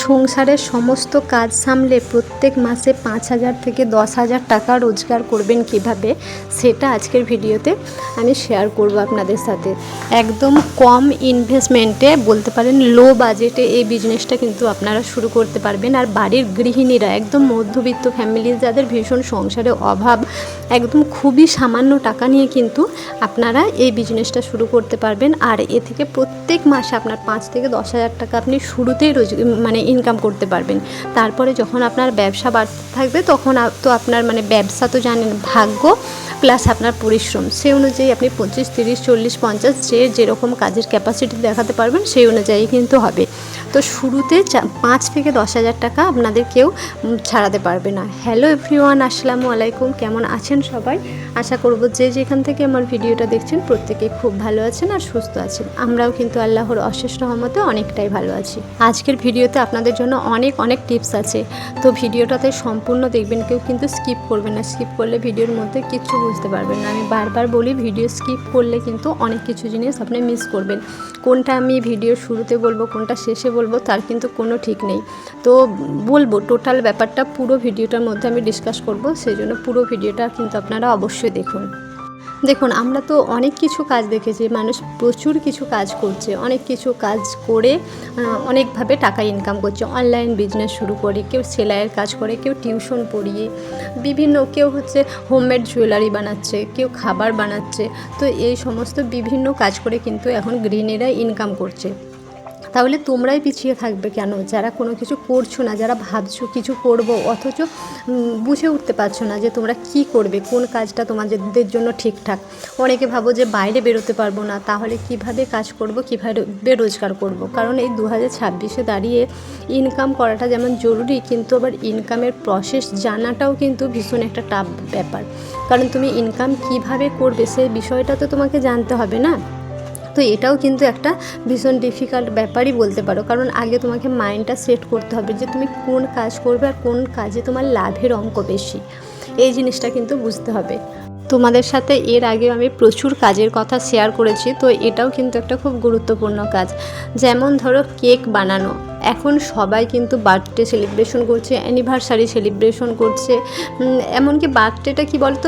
সংসারের সমস্ত কাজ সামলে প্রত্যেক মাসে 5,000 থেকে 10,000 টাকা রোজগার করবেন কিভাবে, সেটা আজকের ভিডিওতে আমি শেয়ার করব আপনাদের সাথে। একদম কম ইনভেস্টমেন্টে, বলতে পারেন লো বাজেটে এই বিজনেসটা কিন্তু আপনারা শুরু করতে পারবেন। আর বাড়ির গৃহিণীরা, একদম মধ্যবিত্ত ফ্যামিলির যাদের ভীষণ সংসারে অভাব, একদম খুবই সামান্য টাকা নিয়ে কিন্তু আপনারা এই বিজনেসটা শুরু করতে পারবেন। আর এ থেকে প্রত্যেক মাসে আপনার 5 থেকে 10,000 টাকা আপনি শুরুতেই ইনকাম করতে পারবেন। তারপরে যখন আপনার ব্যবসা বাড়তে থাকবে তখন তো আপনার ব্যবসা তো জানেন, ভাগ্য প্লাস আপনার পরিশ্রম, সেই অনুযায়ী আপনি 25, 30, 40, 50 যেরকম কাজের ক্যাপাসিটি দেখাতে পারবেন সেই অনুযায়ী কিন্তু হবে। তো শুরুতে 5 থেকে 10,000 টাকা আপনাদের কেউ ছাড়াতে পারবে না। হ্যালো এভরিওয়ান, আসসালামু আলাইকুম। কেমন আছেন সবাই? আশা করব যে যেখান থেকে আমার ভিডিওটা দেখছেন প্রত্যেকেই খুব ভালো আছেন আর সুস্থ আছেন। আমরাও কিন্তু আল্লাহর অশেষ রহমতে অনেকটাই ভালো আছি। আজকের ভিডিওতে আপনাদের জন্য অনেক টিপস আছে, তো ভিডিওটাতে সম্পূর্ণ দেখবেন, কেউ কিন্তু স্কিপ করবেন না। স্কিপ করলে ভিডিওর মধ্যে কিচ্ছু বুঝতে পারবেন না। আমি বারবার বলি, ভিডিও স্কিপ করলে কিন্তু অনেক কিছু জিনিস আপনি মিস করবেন। কোনটা আমি ভিডিওর শুরুতে বলবো, কোনটা শেষে বলবো, তার কিন্তু কোনো ঠিক নেই। তো বলবো টোটাল ব্যাপারটা পুরো ভিডিওটার মধ্যে আমি ডিসকাস করব, সেই জন্য পুরো ভিডিওটা কিন্তু আপনারা অবশ্যই দেখুন। আমরা তো অনেক কিছু কাজ দেখেছি, মানুষ প্রচুর কিছু কাজ করছে, অনেক কিছু কাজ করে অনেকভাবে টাকা ইনকাম করছে। অনলাইন বিজনেস শুরু করে, কেউ সেলাইয়ের কাজ করে, কেউ টিউশন পড়িয়ে, কেউ হোমমেড জুয়েলারি বানাচ্ছে, কেউ খাবার বানাচ্ছে। তো এই সমস্ত বিভিন্ন কাজ করে কিন্তু এখন গৃহিণীরা ইনকাম করছে। তাহলে তোমরাই পিছিয়ে থাকবে কেন, যারা কোনো কিছু করছো না, যারা ভাবছো কিছু করব অথচ বুঝে উঠতে পারছো না যে তোমরা কি করবে, কোন কাজটা তোমাদের জন্য ঠিকঠাক। অনেকে ভাবো যে বাইরে বেরোতে পারবো না, তাহলে কিভাবে কাজ করব, কিভাবে রোজগার করব। কারণ এই 2026-এ দাঁড়িয়ে ইনকাম করাটা যেমন জরুরি, কিন্তু আবার ইনকামের প্রসেস জানাটাও কিন্তু ভীষণ একটা টাফ ব্যাপার। কারণ তুমি ইনকাম কিভাবে করবে সেই বিষয়টা তো তোমাকে জানতে হবে না। তো এটাও কিন্তু একটা ভীষণ ডিফিকাল্ট ব্যাপারই বলতে পারো। কারণ আগে তোমাকে মাইন্ডটা সেট করতে হবে যে তুমি কোন কাজ করবে আর কোন কাজে তোমার লাভের অঙ্ক বেশি, এই জিনিসটা কিন্তু বুঝতে হবে। তোমাদের সাথে এর আগেও আমি প্রচুর কাজের কথা শেয়ার করেছি, তো এটাও কিন্তু একটা খুব গুরুত্বপূর্ণ কাজ। যেমন ধরো কেক বানানো, এখন সবাই কিন্তু বার্থডে সেলিব্রেশন করছে, অ্যানিভার্সারি সেলিব্রেশন করছে। এমনকি বার্থডেটা কি বলতো,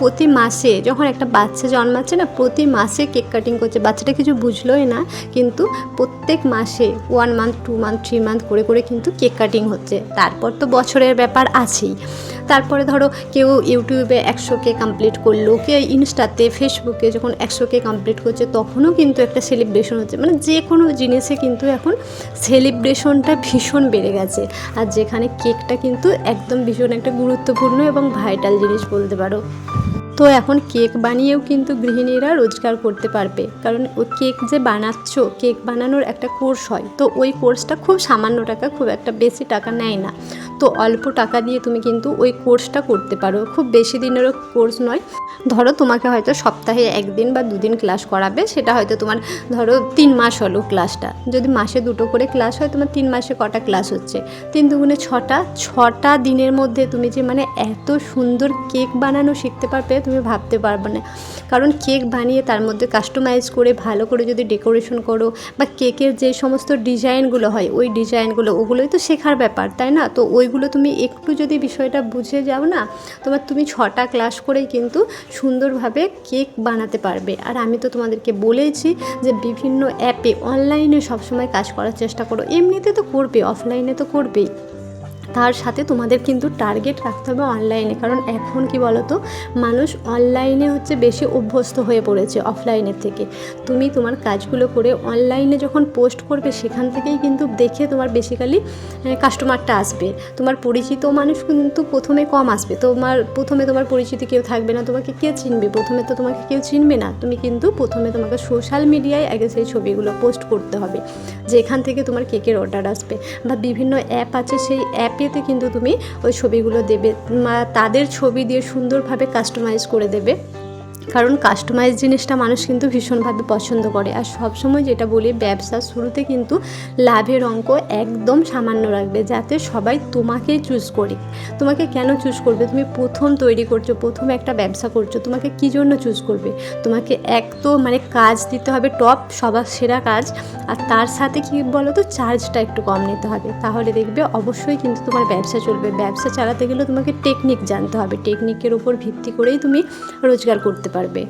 প্রতি মাসে যখন একটা বাচ্চা জন্মাচ্ছে না, প্রতি মাসে কেক কাটিং করছে। বাচ্চাটা কিছু বুঝলোই না, কিন্তু প্রত্যেক মাসে 1 মান্থ, 2 মান্থ, 3 মান্থ করে কিন্তু কেক কাটিং হচ্ছে। তারপর তো বছরের ব্যাপার আছেই। তারপরে ধরো কেউ ইউটিউবে 100K কমপ্লিট করলো, কেউ ইনস্টাতে, ফেসবুকে যখন 100K কমপ্লিট করছে তখনও কিন্তু একটা সেলিব্রেশন হচ্ছে। যে কোনো জিনিসে কিন্তু এখন সেলিব্রেশনটা ভীষণ বেড়ে গেছে। আর যেখানে কেকটা কিন্তু একদম ভীষণ একটা গুরুত্বপূর্ণ এবং ভাইটাল জিনিস বলতে পারো। তো এখন কেক বানিয়েও কিন্তু গৃহিণীরা রোজগার করতে পারবে। কারণ ওই কেক যে বানাচ্ছ, কেক বানানোর একটা কোর্স হয়, তো ওই কোর্সটা খুব সামান্য টাকা, খুব একটা বেশি টাকা নেয় না। তো অল্প টাকা দিয়ে তুমি কিন্তু ওই কোর্সটা করতে পারো। খুব বেশি দিনেরও কোর্স নয়। ধরো তোমাকে হয়তো সপ্তাহে 1 দিন বা 2 দিন ক্লাস করাবে, সেটা হয়তো তোমার ধরো 3 মাস হলো ক্লাসটা। যদি মাসে 2টো করে ক্লাস হয়, তোমার 3 মাসে কটা ক্লাস হচ্ছে? 3 দুগুণে 6টা দিনের মধ্যে তুমি যে এত সুন্দর কেক বানানো শিখতে পারবে, তুমি ভাবতে পারবে না। কারণ কেক বানিয়ে তার মধ্যে কাস্টমাইজ করে ভালো করে যদি ডেকোরেশন করো, বা কেকের যে সমস্ত ডিজাইনগুলো হয়, ওই ডিজাইনগুলো, ওগুলোই তো শেখার ব্যাপার, তাই না? তো ওইগুলো তুমি একটু যদি বিষয়টা বুঝে যাও না, তুমি 6টা ক্লাস করেই কিন্তু সুন্দরভাবে কেক বানাতে পারবে। আর আমি তো তোমাদেরকে বলেছি যে বিভিন্ন অ্যাপে, অনলাইনে সবসময় কাজ করার চেষ্টা করো। এমনিতে তো করবে, অফলাইনে তো করবেই, তার সাথে তোমাদের কিন্তু টার্গেট রাখতে হবে অনলাইনে। কারণ এখন কি বলো তো, মানুষ অনলাইনে বেশি অভ্যস্ত হয়ে পড়েছে অফলাইনের থেকে। তুমি তোমার কাজগুলো করে অনলাইনে যখন পোস্ট করবে, সেখান থেকেই কিন্তু দেখে তোমার বেসিক্যালি কাস্টমারটা আসবে। তোমার পরিচিত মানুষ কিন্তু প্রথমে কম আসবে। প্রথমে তোমার পরিচিতি কেউ থাকবে না, তোমাকে কে চিনবে? প্রথমে তো তোমাকে কেউ চিনবে না। তুমি কিন্তু প্রথমে তোমাকে সোশ্যাল মিডিয়ায় আগে সেই ছবিগুলো পোস্ট করতে হবে, যেখান থেকে তোমার কেকের অর্ডার আসবে। বা বিভিন্ন অ্যাপ আছে, সেই অ্যাপেতে কিন্তু তুমি ওই ছবিগুলো দেবে, তাদের ছবি দিয়ে সুন্দরভাবে কাস্টমাইজ করে দেবে। কারণ কাস্টমাইজ জিনিসটা মানুষ কিন্তু ভীষণভাবে পছন্দ করে। আর সবসময় যেটা বলি, ব্যবসার শুরুতে কিন্তু লাভের অঙ্ক একদম সামান্য রাখবে, যাতে সবাই তোমাকেই চুজ করে। তোমাকে কেন চুজ করবে? তুমি প্রথম তৈরি করছো, প্রথম একটা ব্যবসা করছো, তোমাকে কী জন্য চুজ করবে? তোমাকে এক তো মানে কাজ দিতে হবে টপ, সবার সেরা কাজ, আর তার সাথে কি বলো তো, চার্জটা একটু কম নিতে হবে। তাহলে দেখবে অবশ্যই কিন্তু তোমার ব্যবসা চলবে। ব্যবসা চালাতে গেলে তোমাকে টেকনিক জানতে হবে, টেকনিকের উপর ভিত্তি করেই তুমি রোজগার করতে পারবে।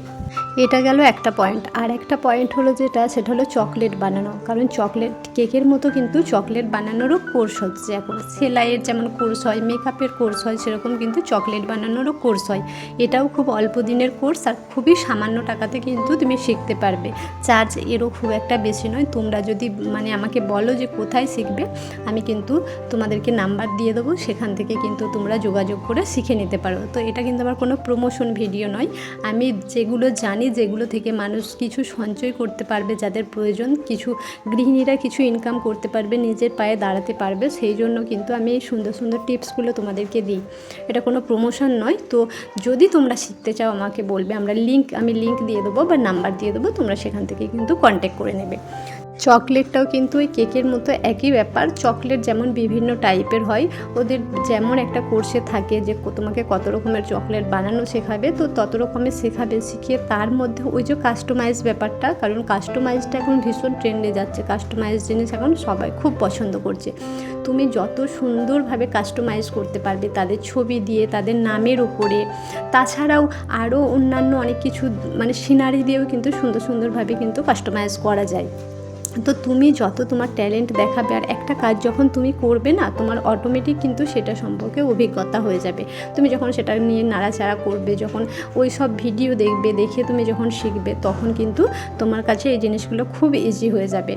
এটা গেল একটা পয়েন্ট। আর একটা পয়েন্ট হলো সেটা হলো চকলেট বানানো। কারণ চকলেট কেকের মতো কিন্তু চকলেট বানানোরও কোর্স হচ্ছে এখন। সেলাইয়ের যেমন কোর্স হয়, মেকআপের কোর্স হয়, সেরকম কিন্তু চকলেট বানানোরও কোর্স হয়। এটাও খুব অল্প দিনের কোর্স, আর খুবই সামান্য টাকাতে কিন্তু তুমি শিখতে পারবে। চার্জ এরও খুব একটা বেশি নয়। তোমরা যদি মানে আমাকে বলো যে কোথায় শিখবে, আমি কিন্তু তোমাদেরকে নাম্বার দিয়ে দেবো, সেখান থেকে কিন্তু তোমরা যোগাযোগ করে শিখে নিতে পারো। তো এটা কিন্তু আমার কোনো প্রমোশন ভিডিও নয়। আমি যেগুলো জানি, যেগুলো থেকে মানুষ কিছু সঞ্চয় করতে পারবে, যাদের প্রয়োজন, কিছু গৃহিণীরা কিছু ইনকাম করতে পারবে, নিজের পায়ে দাঁড়াতে পারবে, সেই জন্য কিন্তু আমি এই সুন্দর সুন্দর টিপসগুলো তোমাদেরকে দিই। এটা কোনো প্রমোশন নয়। তো যদি তোমরা শিখতে চাও আমাকে বলবে, আমি লিঙ্ক দিয়ে দেবো বা নাম্বার দিয়ে দেবো, তোমরা সেখান থেকে কিন্তু কন্ট্যাক্ট করে নেবে। চকলেটটাও কিন্তু ওই কেকের মতো একই ব্যাপার। চকলেট যেমন বিভিন্ন টাইপের হয়, ওদের যেমন একটা কোর্সে থাকে যে তোমাকে কত রকমের চকলেট বানানো শেখাবে, তো তত রকমের শেখাবে। শিখিয়ে তার মধ্যে ওই যে কাস্টমাইজ ব্যাপারটা, কারণ কাস্টমাইজটা এখন ভীষণ ট্রেন্ডে যাচ্ছে। কাস্টমাইজ জিনিস এখন সবাই খুব পছন্দ করছে। তুমি যত সুন্দরভাবে কাস্টমাইজ করতে পারবে, তাদের ছবি দিয়ে, তাদের নামের উপরে, তাছাড়াও আরও অন্যান্য অনেক কিছু মানে সিনারি দিয়েও কিন্তু সুন্দর সুন্দরভাবে কিন্তু কাস্টমাইজ করা যায়। তো তুমি যত তোমার ট্যালেন্ট দেখাবে, আর একটা কাজ যখন তুমি করবে না, তোমার অটোমেটিক কিন্তু সেটা সম্পর্কে অভিজ্ঞতা হয়ে যাবে। তুমি যখন সেটা নিয়ে নাড়াচাড়া করবে, যখন ওই সব ভিডিও দেখবে, দেখে তুমি যখন শিখবে, তখন কিন্তু তোমার কাছে এই জিনিসগুলো খুব ইজি হয়ে যাবে।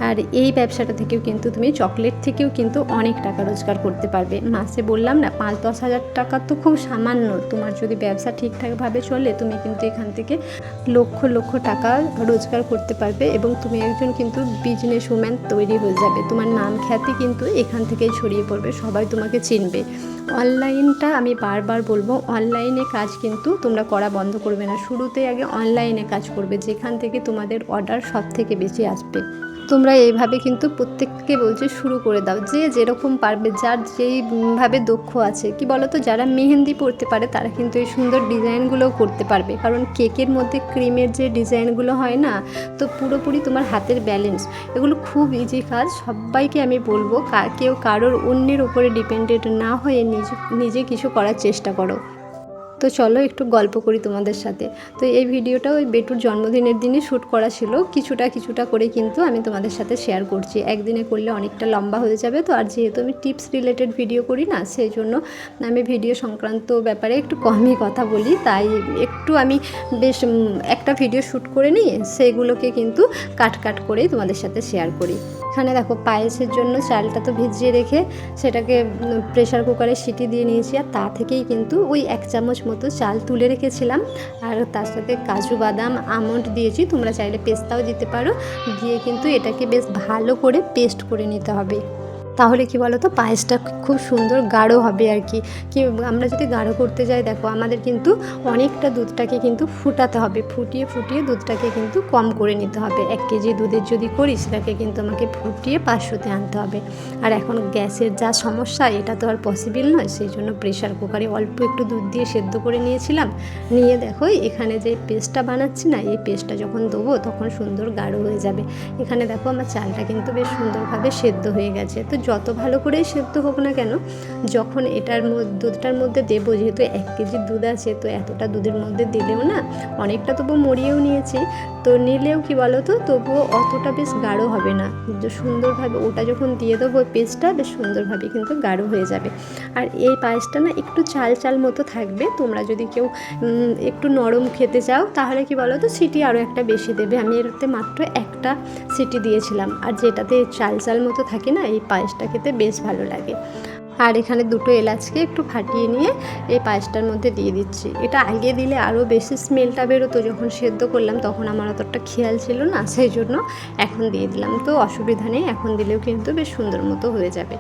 আর এই ব্যবসাটা থেকেও কিন্তু তুমি চকলেট থেকেও কিন্তু অনেক টাকা রোজগার করতে পারবে। মাসে বললাম না 5-10 হাজার টাকা তো খুব সামান্য। তোমার যদি ব্যবসা ঠিকঠাকভাবে চলে, তুমি কিন্তু এখান থেকে লক্ষ লক্ষ টাকা রোজগার করতে পারবে, এবং তুমি একজন কিন্তু বিজনেস ওম্যান তৈরি হয়ে যাবে। তোমার নাম খ্যাতি কিন্তু এখান থেকেই ছড়িয়ে পড়বে, সবাই তোমাকে চিনবে। অনলাইনটা আমি বারবার বলবো, অনলাইনে কাজ কিন্তু তোমরা করা বন্ধ করবে না। শুরুতে আগে অনলাইনে কাজ করবে, যেখান থেকে তোমাদের অর্ডার সব থেকে বেশি আসবে। তোমরা এইভাবে কিন্তু প্রত্যেককে বলছি শুরু করে দাও, যে যেরকম পারবে, যার যেইভাবে দক্ষ আছে। কি বলো তো, যারা মেহেন্দি পরতে পারে তারা কিন্তু এই সুন্দর ডিজাইনগুলোও করতে পারবে, কারণ কেকের মধ্যে ক্রিমের যে ডিজাইনগুলো হয় না, তো পুরোপুরি তোমার হাতের ব্যালেন্স, এগুলো খুব ইজি কাজ। সবাইকে আমি বলবো, কেউ কারোর অন্যের উপরে ডিপেন্ডেন্ট না হয়ে নিজে কিছু করার চেষ্টা করো। তো চলো একটু গল্প করি তোমাদের সাথে। তো এই ভিডিওটা ওই বেটুর জন্মদিনের দিনে শ্যুট করা ছিল, কিছুটা করে কিন্তু আমি তোমাদের সাথে শেয়ার করছি। একদিনে করলে অনেকটা লম্বা হয়ে যাবে, তো আর যেহেতু আমি টিপস রিলেটেড ভিডিও করি না, সেই জন্য আমি ভিডিও সংক্রান্ত ব্যাপারে একটু কমই কথা বলি। তাই একটু আমি বেশ একটা ভিডিও শ্যুট করে নিয়ে সেইগুলোকে কিন্তু কাট করেই তোমাদের সাথে শেয়ার করি। এখানে দেখো, পায়েসের জন্য চালটা তো ভিজিয়ে রেখে সেটাকে প্রেশার কুকারে সিটি দিয়ে নিয়েছি, আর তা থেকেই কিন্তু ওই 1 চামচ মতো চাল তুলে রেখেছিলাম। আর তার সাথে কাজু বাদাম আমন্ড দিয়েছি, তোমরা চাইলে পেস্তাও দিতে পারো। দিয়ে কিন্তু এটাকে বেশ ভালো করে পেস্ট করে নিতে হবে। তাহলে কি বলো তো, পায়েসটা খুব সুন্দর গাঢ় হবে আর কি। আমরা যদি গাঢ় করতে যাই, দেখো আমাদের কিন্তু অনেকটা দুধটাকে কিন্তু ফুটাতে হবে, ফুটিয়ে দুধটাকে কিন্তু কম করে নিতে হবে। 1 কেজি দুধের যদি করি, সেটাকে কিন্তু আমাকে ফুটিয়ে 500-তে আনতে হবে। আর এখন গ্যাসের যা সমস্যা, এটা তো আর পসিবল নয়, সেই জন্য প্রেশার কুকারে অল্প একটু দুধ দিয়ে সেদ্ধ করে নিয়েছিলাম। নিয়ে দেখো, এখানে যে পেস্টটা বানাচ্ছি না, এই পেস্টটা যখন দেবো তখন সুন্দর গাঢ় হয়ে যাবে। এখানে দেখো আমার চালটা কিন্তু বেশ সুন্দরভাবে সেদ্ধ হয়ে গেছে। তো যত ভালো করেই সেদ্ধ হোক না কেন, যখন দুধটার মধ্যে দেবো, যেহেতু 1 কেজি দুধ আছে, তো এতটা দুধের মধ্যে দিলেও না, অনেকটা তবুও মরিয়েও নিয়েছি, তো নিলেও কি বলো তো, তবুও অতটা বেশ গাঢ় হবে না। সুন্দরভাবে ওটা যখন দিয়ে দেবো, পেস্টটা বেশ সুন্দরভাবে কিন্তু গাঢ় হয়ে যাবে। আর এই পায়েসটা না একটু চাল মতো থাকবে। তোমরা যদি কেউ একটু নরম খেতে চাও, তাহলে কি বলো তো, সিটি আরও একটা বেশি দেবে। আমি এতে মাত্র 1টা সিটি দিয়েছিলাম। আর যেটাতে চাল মতো থাকে না, এই পায়েসটা খেতে বেশ ভালো লাগে। আর এখানে দুটো এলাচকে একটু ফাটিয়ে নিয়ে এই পায়েসটার মধ্যে দিয়ে দিচ্ছি। এটা আগে দিলে আরও বেশি স্মেলটা বেরোতো, যখন সেদ্ধ করলাম তখন আমার অতটা খেয়াল ছিল না, সেই জন্য এখন দিয়ে দিলাম। তো অসুবিধা নেই, এখন দিলেও কিন্তু বেশ সুন্দর মতো হয়ে যাবে।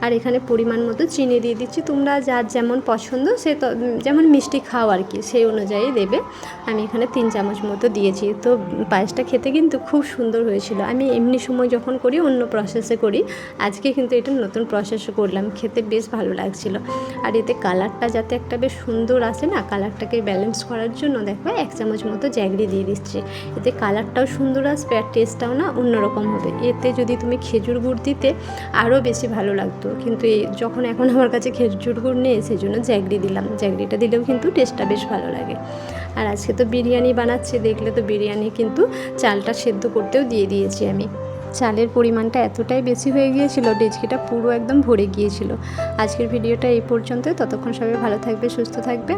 আর এখানে পরিমাণ মতো চিনি দিয়ে দিচ্ছি, তোমরা যার যেমন পছন্দ সে যেমন মিষ্টি খাও আর কি সেই অনুযায়ী দেবে। আমি এখানে 3 চামচ মতো দিয়েছি। তো পায়েসটা খেতে কিন্তু খুব সুন্দর হয়েছিল। আমি এমনি সময় যখন করি অন্য প্রসেসে করি, আজকে কিন্তু এটা নতুন প্রসেসে করলাম, খেতে বেশ ভালো লাগছিল। আর এতে কালারটা যাতে একটা বেশ সুন্দর আসে না, কালারটাকে ব্যালেন্স করার জন্য দেখো 1 চামচ মতো জ্যাগরি দিয়ে দিচ্ছি। এতে কালারটাও সুন্দর আসবে আর টেস্টটাও না অন্যরকম হবে। এতে যদি তুমি খেজুর গুড় দিতে আরও বেশি ভালো লাগতো, কিন্তু যখন এখন আমার কাছে খেজুর গুড় নেই সেই জন্য জ্যাগরি দিলাম। জ্যাগরিটা দিলেও কিন্তু টেস্টটা বেশ ভালো লাগে। আর আজকে তো বিরিয়ানি বানাচ্ছি, দেখলে তো বিরিয়ানি কিন্তু চালটা সেদ্ধ করতেও দিয়ে দিয়েছি আমি। চালের পরিমাণটা এতটাই বেশি হয়ে গিয়েছিল, ডেচকিটা পুরো একদম ভরে গিয়েছিল। আজকের ভিডিওটা এই পর্যন্তই। ততক্ষণ সবাই ভালো থাকবে, সুস্থ থাকবে।